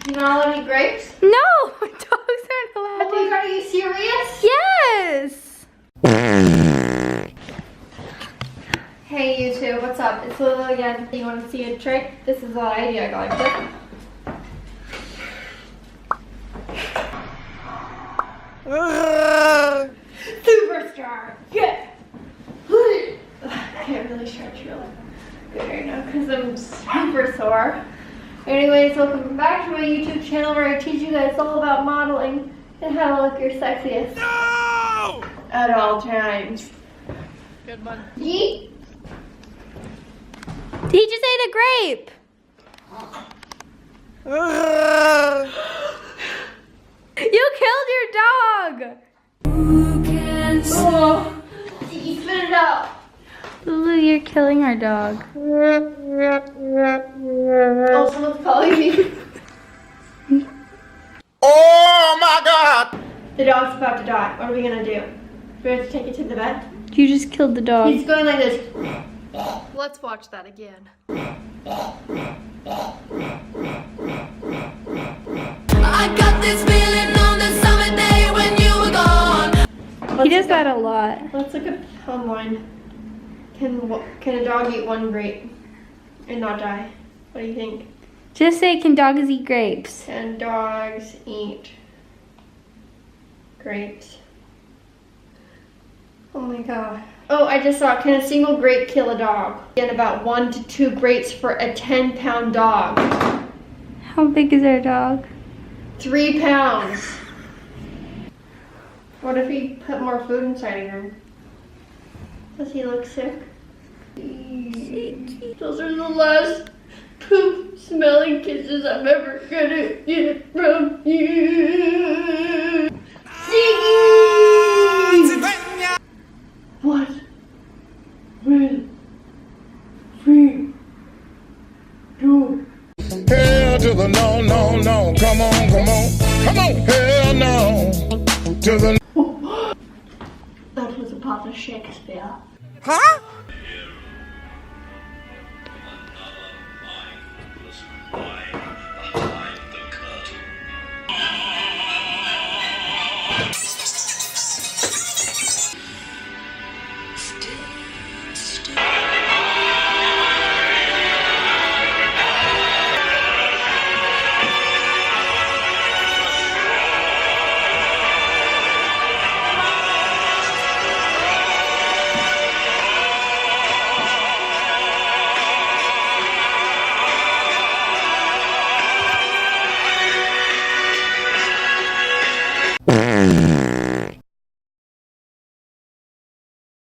You not allowed to eat grapes? No, dogs aren't allowed Oh my god, are you serious? Yes. Hey YouTube, what's up? It's Lulu again. You want to see a trick? This is what I do. I go like this. Superstar! Yeah! I can't really stretch really good right now because I'm super sore. Anyways, welcome back to my YouTube channel where I teach you guys all about modeling and how to look your sexiest. No! At all times. Good one. Yeet! He just ate a grape. You killed your dog. Oh, Ziggy, spit it out. Lulu, you're killing our dog. Oh, someone's calling me. Oh my god! The dog's about to die. What are we gonna do? We have to take it to the vet? You just killed the dog. He's going like this. Let's watch that again. I got this feeling on the summer day when you were gone. He does that a lot. Let's look up online. Can a dog eat one grape and not die? What do you think? Just say, can dogs eat grapes? Can dogs eat grapes? Oh my god. Oh, I just saw, can a single grape kill a dog? Get about 1 to 2 grapes for a 10-pound dog. How big is our dog? 3 pounds. What if we put more food inside of him? Does he look sick? Those are the last poop smelling kisses I'm ever gonna get from you. Ziggy! What will we do? Hell to the no, no, no. Come on, come on. Come on. Hell no. To the That was a part of Shakespeare. huh?